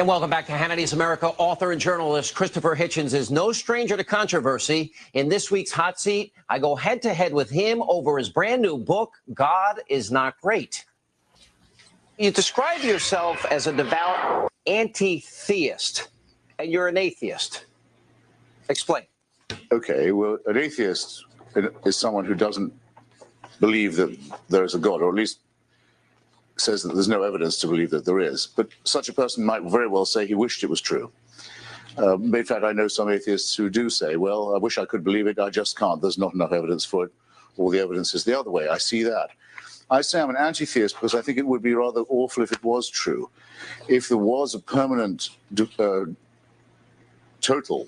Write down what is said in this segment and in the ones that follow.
And welcome back to Hannity's America. Author and journalist Christopher Hitchens is no stranger to controversy. In this week's Hot Seat, I go head-to-head with him over his brand new book, God is Not Great. You describe yourself as a devout anti-theist, and you're an atheist. Explain. Okay, well, an atheist is someone who doesn't believe that there is a God, or at least says that there's no evidence to believe that there is. But such a person might very well say he wished it was true. In fact, I know some atheists who do say, well, I wish I could believe it, I just can't. There's not enough evidence for it. All the evidence is the other way. I see that. I say I'm an anti-theist because I think it would be rather awful if it was true. If there was a permanent, total,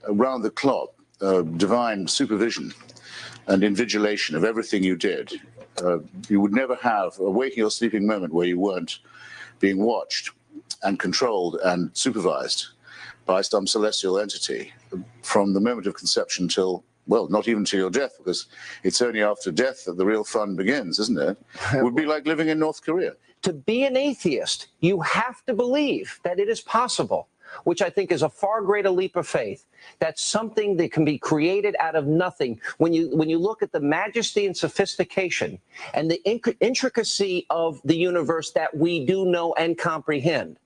round-the-clock, divine supervision and invigilation of everything you did, you would never have a waking or sleeping moment where you weren't being watched and controlled and supervised by some celestial entity from the moment of conception till, well, not even till your death, because it's only after death that the real fun begins, isn't it? It would be like living in North Korea. To be an atheist, you have to believe that it is possible, which I think is a far greater leap of faith. That's something that can be created out of nothing. When you look at the majesty and sophistication and the intricacy of the universe that we do know and comprehend,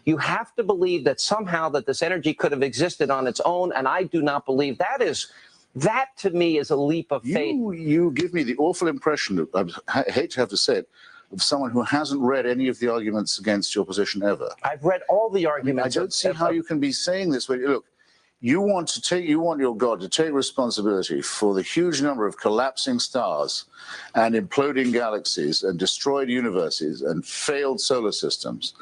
you have to believe that somehow that this energy could have existed on its own, and I do not believe that is. That, to me, is a leap of faith. You give me the awful impression, I hate to have to say it, of someone who hasn't read any of the arguments against your position ever. I've read all the arguments. I don't see how you can be saying this. Look, you want your God to take responsibility for the huge number of collapsing stars and imploding galaxies and destroyed universes and failed solar systems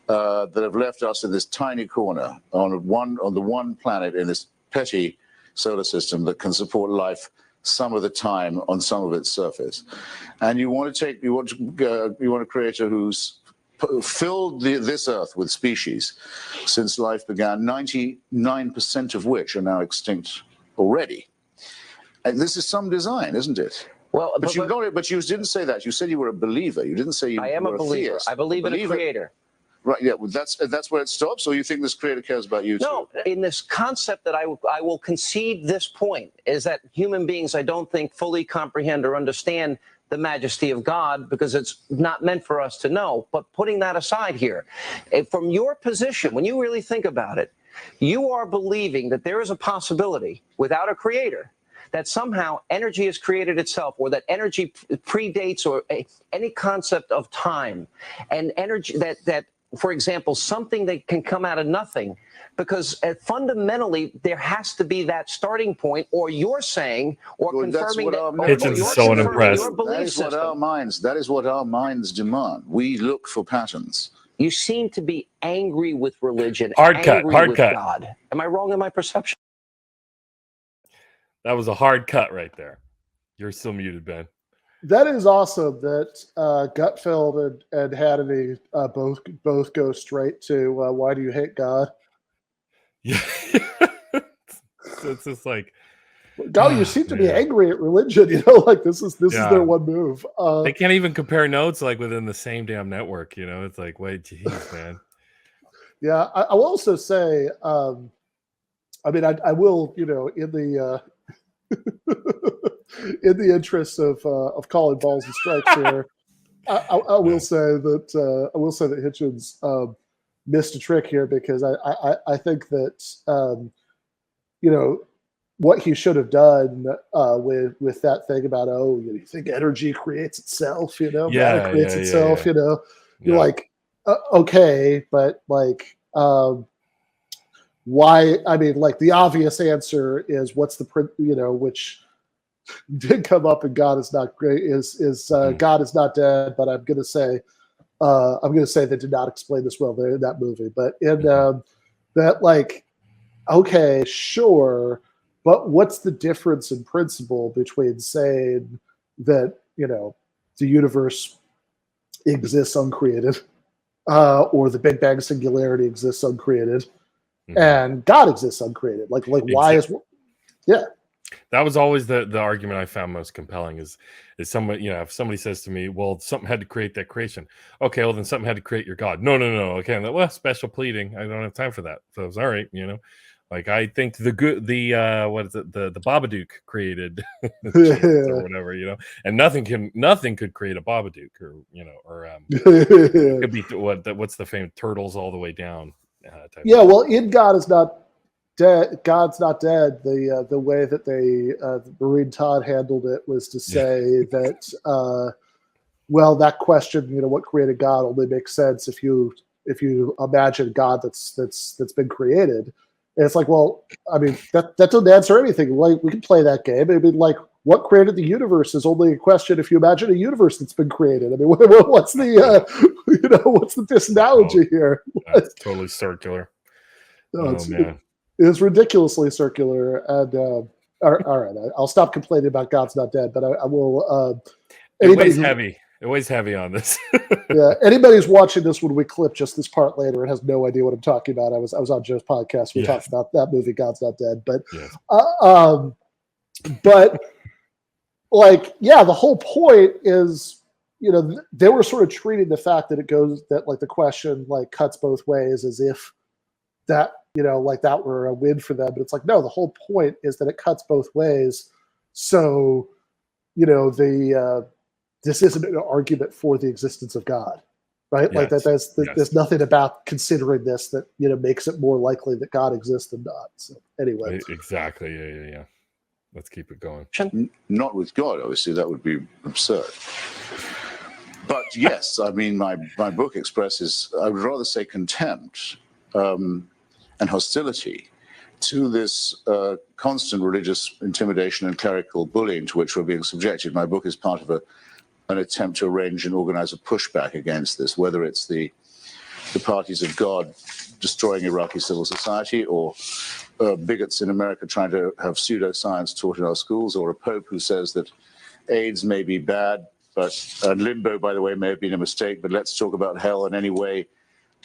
that have left us in this tiny corner on the one planet in this petty solar system that can support life some of the time on some of its surface. And you want a creator who's filled this earth with species since life began, 99% of which are now extinct already. And this is some design, isn't it? Well, but you got it. But you didn't say that. You said you were a believer. You didn't say you were a theist. I am a believer. I believe in a creator. Right, yeah, well, that's where it stops, or you think this creator cares about you too? No, in this concept that I will concede this point is that human beings, I don't think, fully comprehend or understand the majesty of God because it's not meant for us to know. But putting that aside here, from your position, when you really think about it, you are believing that there is a possibility without a creator that somehow energy has created itself, or that energy predates or any concept of time, and energy that for example, something that can come out of nothing, because fundamentally there has to be that starting point, or you're saying, or confirming that. Hitchens is so unimpressed. That is what our minds demand. We look for patterns. You seem to be angry with religion, hard angry cut. with God. Am I wrong in my perception? That was a hard cut right there. You're still muted, Ben. That is awesome that Gutfeld and Hannity both go straight to why do you hate God? Yeah. It's just like, God, you seem to be angry at religion, like this is their one move. They can't even compare notes like within the same damn network, it's like, wait, geez, man. Yeah, I will also say, I will, in the in the interest of calling balls and strikes here, I will say that Hitchens missed a trick here, because I think that what he should have done with that thing about you think energy creates itself, matter creates itself, you're like okay, but like why? I mean, like the obvious answer is what's the which did come up in God is not great is God is not dead, but I'm gonna say they did not explain this well there in that movie, but in that, like, okay, sure, but what's the difference in principle between saying that the universe exists uncreated, or the Big Bang singularity exists uncreated, and God exists uncreated? Like why is That was always the argument I found most compelling is somebody, if somebody says to me, well, something had to create that creation. Okay, well then something had to create your God. No. Okay, I'm like, well, special pleading. I don't have time for that. So it's all right, Like I think what is it, the Babadook created Jesus or whatever, and nothing could create a Babadook it could be what's the famous turtles all the way down. Well, in God is not dead. God's not dead. The way that Maureen Todd handled it was to say that well, that question, what created God, only makes sense if you imagine God that's been created. And it's like, well, I mean, that doesn't answer anything. Like, we can play that game. I mean, like, what created the universe is only a question if you imagine a universe that's been created. I mean, what's the what's the disanalogy here? That's totally circular. Man. It's ridiculously circular. And all right, I'll stop complaining about God's not dead, but I will. It weighs heavy on this. Yeah, anybody who's watching this when we clip just this part later and has no idea what I'm talking about. I was on Joe's podcast. We talked about that movie, God's Not Dead. But, but like, the whole point is, they were sort of treating the fact that the question like cuts both ways as if that, like that were a win for them. But it's like, no, the whole point is that it cuts both ways. So, this isn't an argument for the existence of God, right? Yes. Like there's nothing about considering this that, makes it more likely that God exists than not. So anyway. Exactly. Yeah. Let's keep it going. Not with God, obviously, that would be absurd. But yes, I mean, my book expresses, I would rather say contempt and hostility to this constant religious intimidation and clerical bullying to which we're being subjected. My book is part of an attempt to arrange and organize a pushback against this, whether it's the parties of God destroying Iraqi civil society, or bigots in America trying to have pseudoscience taught in our schools, or a pope who says that AIDS may be bad, but limbo, by the way, may have been a mistake, but let's talk about hell. And anyway,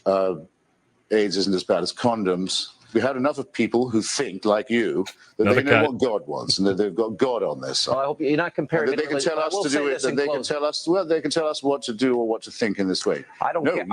AIDS isn't as bad as condoms. We had enough of people who think, like you, that they know what God wants and that they've got God on their side. Well, I hope you're not comparing. They can tell us to do it. They can tell us. Well, they can tell us what to do or what to think in this way. I don't care.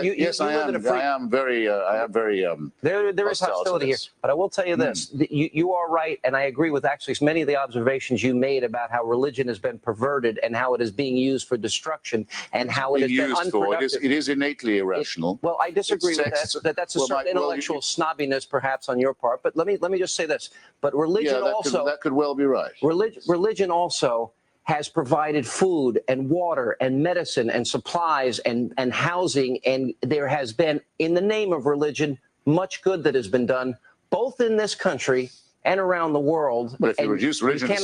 Yes, I am very. There is hostility here, but I will tell you this: you are right, and I agree with actually many of the observations you made about how religion has been perverted and how it is being used for destruction and how it has been unproductive. It is innately irrational. Well, I disagree with that. That's a certain intellectual snobbiness, perhaps, on your part. But let me just say this: but religion that could well be right. Religion also has provided food and water and medicine and supplies and housing, and there has been, in the name of religion, much good that has been done, both in this country and around the world. But if you reduce religion to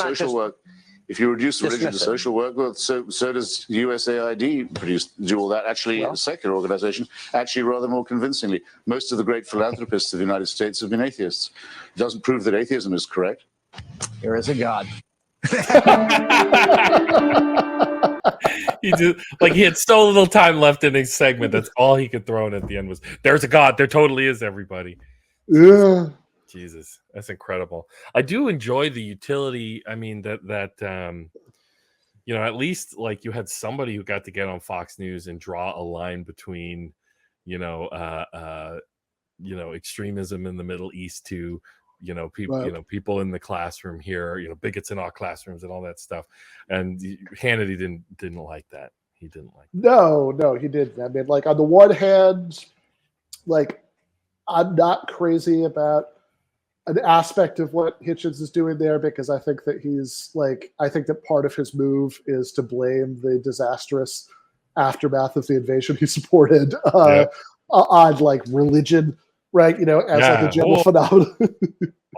social work, well, so does USAID do all that. Actually, a secular organization, actually rather more convincingly. Most of the great philanthropists of the United States have been atheists. It doesn't prove that atheism is correct. There is a God. He had so little time left in his segment. That's all he could throw in at the end was, "There's a God. There totally is, everybody." Yeah. Jesus, that's incredible. I do enjoy the utility. I mean, that at least like you had somebody who got to get on Fox News and draw a line between, extremism in the Middle East to, people, right. People in the classroom here, bigots in our classrooms and all that stuff. And Hannity didn't like that. He didn't like that. No, he didn't. I mean, like, on the one hand, like, I'm not crazy about an aspect of what Hitchens is doing there, because I think that I think that part of his move is to blame the disastrous aftermath of the invasion he supported on like religion, right? As like a general phenomenon.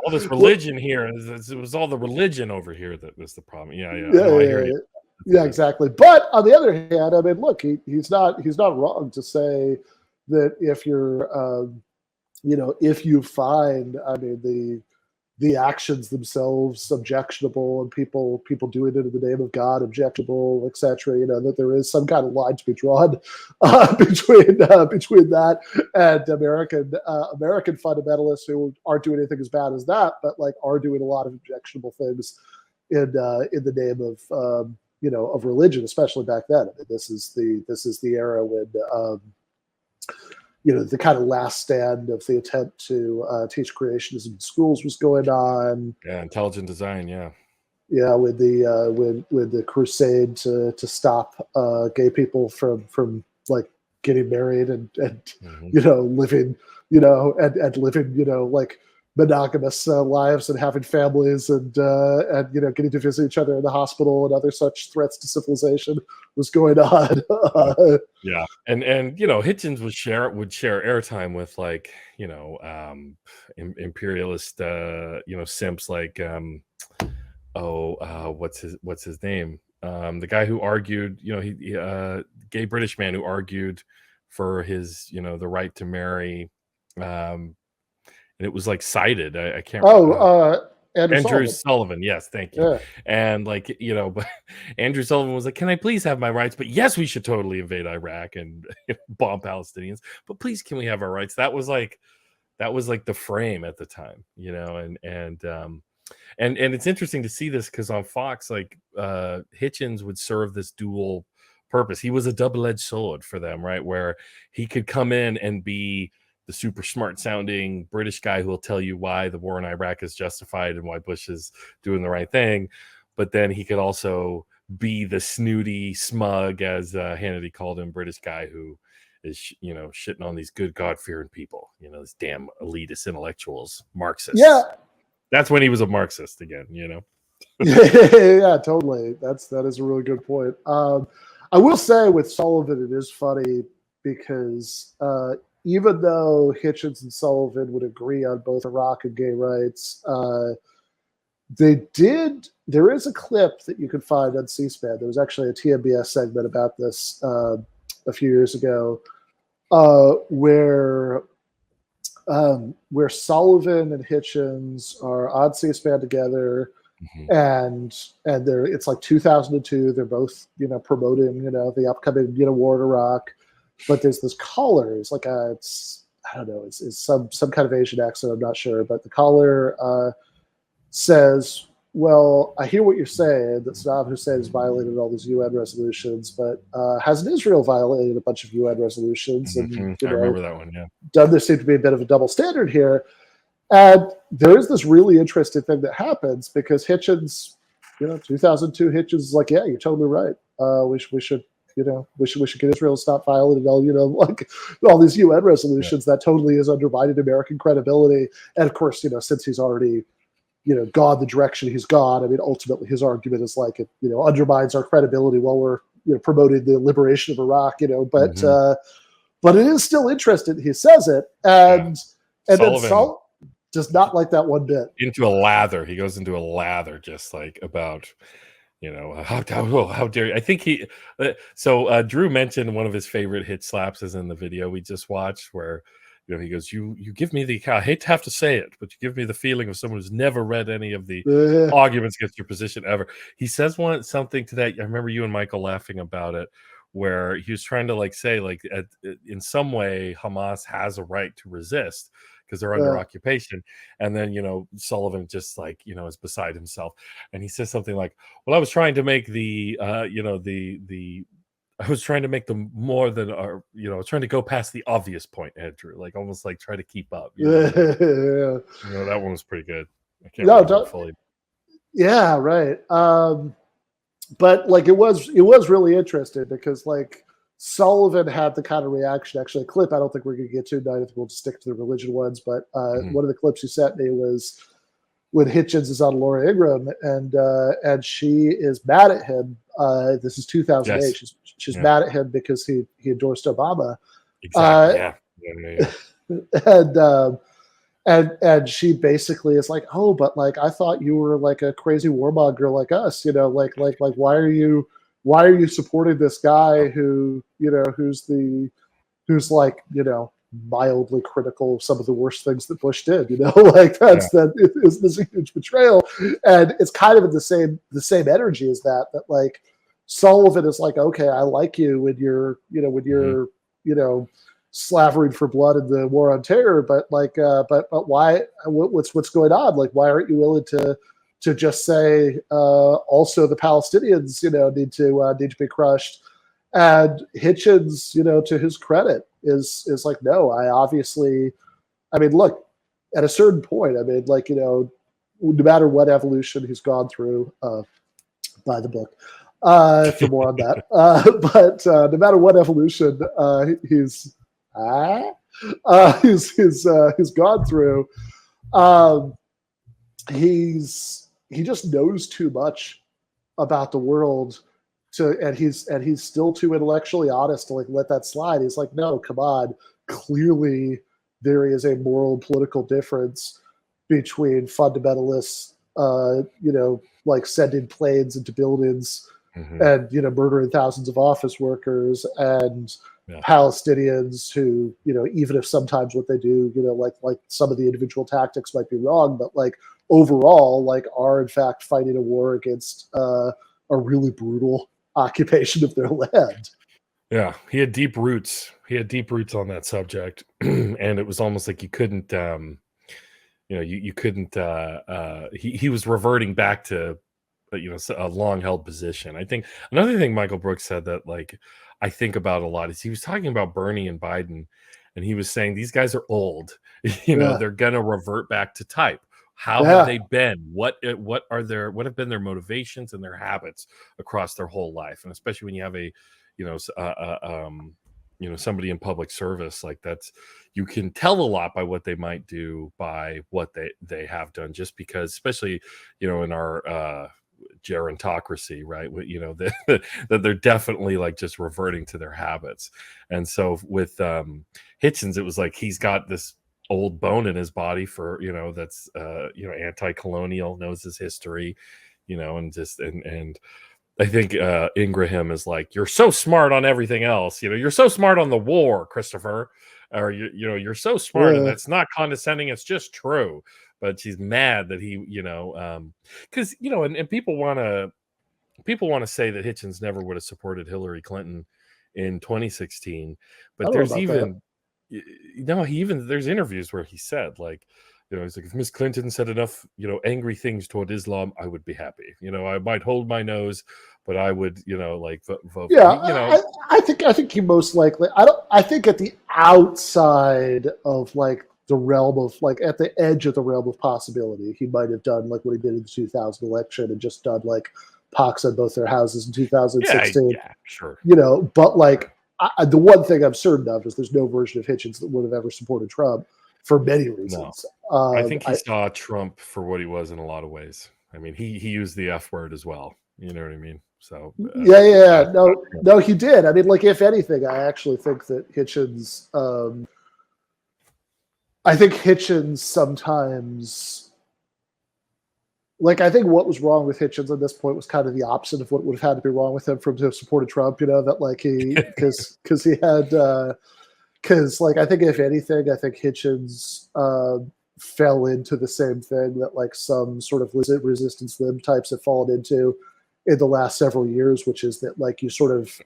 All this religion here, it was all the religion over here that was the problem. Yeah, exactly. But on the other hand, I mean, look, he's not wrong to say that if you're if you find, I mean, the actions themselves objectionable, and people doing it in the name of God objectionable, etc. That there is some kind of line to be drawn between that and American fundamentalists who aren't doing anything as bad as that, but like are doing a lot of objectionable things in the name of of religion, especially back then. I mean, this is the era when the kind of last stand of the attempt to teach creationism in schools was going on. Yeah, intelligent design. Yeah, with the crusade to stop gay people from like getting married and living and living like monogamous lives and having families and getting to visit each other in the hospital and other such threats to civilization was going on. Yeah, and Hitchens would share airtime with like imperialist simps like what's his name, the guy who argued he gay British man who argued for his the right to marry, and it was like cited. I can't. Andrew Sullivan. Yes, thank you. Yeah. And like but Andrew Sullivan was like, "Can I please have my rights? But yes, we should totally invade Iraq and bomb Palestinians. But please, can we have our rights?" That was like the frame at the time, and it's interesting to see this because on Fox, like Hitchens would serve this dual purpose. He was a double-edged sword for them, right? Where he could come in and be the super smart sounding British guy who will tell you why the war in Iraq is justified and why Bush is doing the right thing. But then he could also be the snooty, smug, as Hannity called him, British guy who is, shitting on these good God-fearing people, these damn elitist intellectuals, Marxists. Yeah. That's when he was a Marxist again, Yeah, totally. That is a really good point. I will say with Sullivan, it is funny because even though Hitchens and Sullivan would agree on both Iraq and gay rights, there is a clip that you can find on C-SPAN. There was actually a TMBS segment about this a few years ago, where Sullivan and Hitchens are on C-SPAN together, and it's like 2002. They're both promoting the upcoming war in Iraq. But there's this caller. It's like it's some kind of Asian accent. I'm not sure, but the caller says, "Well, I hear what you're saying. That Saddam Hussein has violated all these UN resolutions, but hasn't Israel violated a bunch of UN resolutions?" And I remember that one. Yeah, doesn't there seem to be a bit of a double standard here? And there is this really interesting thing that happens because Hitchens, 2002 Hitchens is like, "Yeah, you're totally right. We should." We should get Israel to stop violating all, like all these UN resolutions. That totally is undermining American credibility. And of course, since he's already, gone the direction he's gone, I mean, ultimately his argument is like it, undermines our credibility while we're, promoting the liberation of Iraq, but it is still interesting. He says it, and then Sullivan does not like that one bit. Into a lather. He goes into a lather just like about. How dare you? I think he. Drew mentioned one of his favorite Hitchslaps is in the video we just watched, where he goes, "You give me the. I hate to have to say it, but you give me the feeling of someone who's never read any of the arguments against your position ever." He says something to that. I remember you and Michael laughing about it, where he was trying to say in some way Hamas has a right to resist because they're under occupation. And then, Sullivan just is beside himself. And he says something like, "Well, I was trying to make I was trying to make them more than, I was trying to go past the obvious point, Andrew, like almost like try to keep up." That one was pretty good. I can't remember fully. Yeah, right. But it was really interesting because Sullivan had the kind of reaction. Actually, a clip I don't think we're going to get to tonight. I think we'll just stick to the religion ones. But one of the clips you sent me was when Hitchens is on Laura Ingraham, and she is mad at him. This is 2008. Yes. She's mad at him because he endorsed Obama. Exactly. And she basically is like, "Oh, but I thought you were like a crazy warmonger like us, why are you supporting this guy who's mildly critical of some of the worst things that Bush did. Like that is a huge betrayal, and it's kind of in the same energy as that like Sullivan is like, okay, I like you when you're slavering for blood in the war on terror, but like but why? What's going on? Like, why aren't you willing to just say also the Palestinians need to be crushed? And Hitchens, to his credit, is like, no, I mean, look, at a certain point, I mean, like, no matter what evolution he's gone through, buy the book for more on that. But no matter what evolution he's gone through, he just knows too much about the world and he's still too intellectually honest to like let that slide. He's like, no, come on. Clearly there is a moral and political difference between fundamentalists, like sending planes into buildings and, murdering thousands of office workers and Palestinians who, even if sometimes what they do, like some of the individual tactics might be wrong, but like overall, like are in fact fighting a war against a really brutal occupation of their land. Yeah, he had deep roots. He had deep roots on that subject, and it was almost like you couldn't, you couldn't. He was reverting back to, a long-held position. I think another thing Michael Brooks said that like I think about a lot is he was talking about Bernie and Biden, and he was saying these guys are old. They're gonna revert back to type. How have they been? What have been their motivations and their habits across their whole life? And especially when you have somebody in public service like that's, you can tell a lot by what they might do by what they have done, just because, especially, in our gerontocracy, right? That they're definitely like just reverting to their habits. And so with Hitchens, it was like he's got this old bone in his body for that's anti-colonial, knows his history, and I think Ingraham is like, you're so smart on everything else, you're so smart on the war, Christopher, or you're so smart, and that's not condescending, it's just true. But she's mad that he because and people want to say that Hitchens never would have supported Hillary Clinton in 2016, but there's even there's interviews where he said like, he's like, if Miss Clinton said enough, angry things toward Islam, I would be happy. I might hold my nose, but I would, vote. Yeah, I think he most likely. I think at the outside of like the realm of like at the edge of the realm of possibility, he might have done like what he did in the 2000 election and just done like pox on both their houses in 2016. Yeah, sure. But like. The one thing I'm certain of is there's no version of Hitchens that would have ever supported Trump for many reasons. No. I think he saw Trump for what he was in a lot of ways. I mean, he used the F word as well. You know what I mean? So no, he did. I mean, like if anything, I actually think that Hitchens. I think Hitchens sometimes. Like, I think what was wrong with Hitchens at this point was kind of the opposite of what would have had to be wrong with him from to have supported Trump, that like because he had, because like, I think if anything, I think Hitchens fell into the same thing that like some sort of resistance limb types have fallen into in the last several years, which is that like you sort of,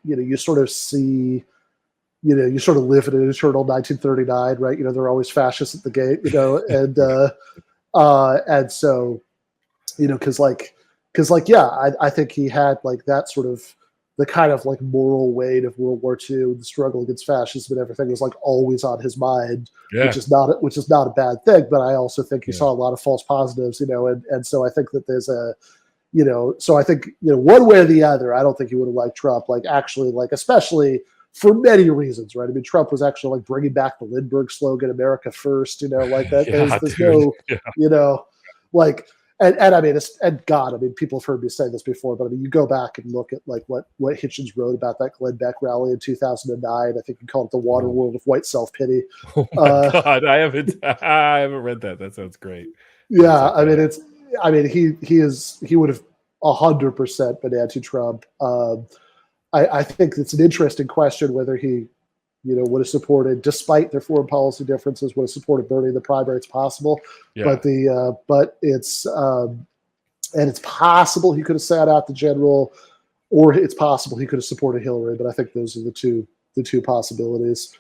you sort of see, you sort of live in an eternal 1939, right? They're always fascists at the gate, and so, I think he had like that sort of the kind of like moral weight of World War II, the struggle against fascism and everything was like always on his mind, which is not a bad thing. But I also think he saw a lot of false positives, and so I think that there's a, so I think, one way or the other, I don't think he would have liked Trump, like actually, like, especially for many reasons, right? I mean, Trump was actually like bringing back the Lindbergh slogan, America First, like that. There's no, like, and I mean, and God, I mean, people have heard me say this before, but I mean, you go back and look at like what Hitchens wrote about that Glenn Beck rally in 2009. I think he called it the water world of white self-pity. Oh my God, I haven't read that. That sounds great. Yeah. I mean, he would have 100% been anti-Trump. I think it's an interesting question whether he would have supported, despite their foreign policy differences, would have supported burning the primary. It's possible, but it's possible he could have sat out the general, or it's possible he could have supported Hillary. But I think those are the two possibilities.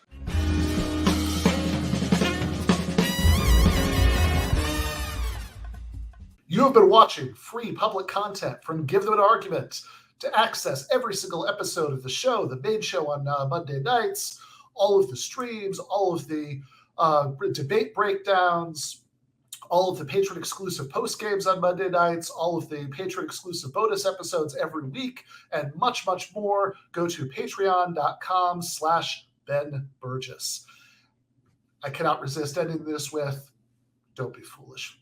You have been watching free public content from Give Them an Argument. To access every single episode of the show, the main show on Monday nights, all of the streams, all of the debate breakdowns, all of the patron-exclusive post-games on Monday nights, all of the patron-exclusive bonus episodes every week, and much, much more, go to patreon.com/Ben Burgis. I cannot resist ending this with, don't be foolish.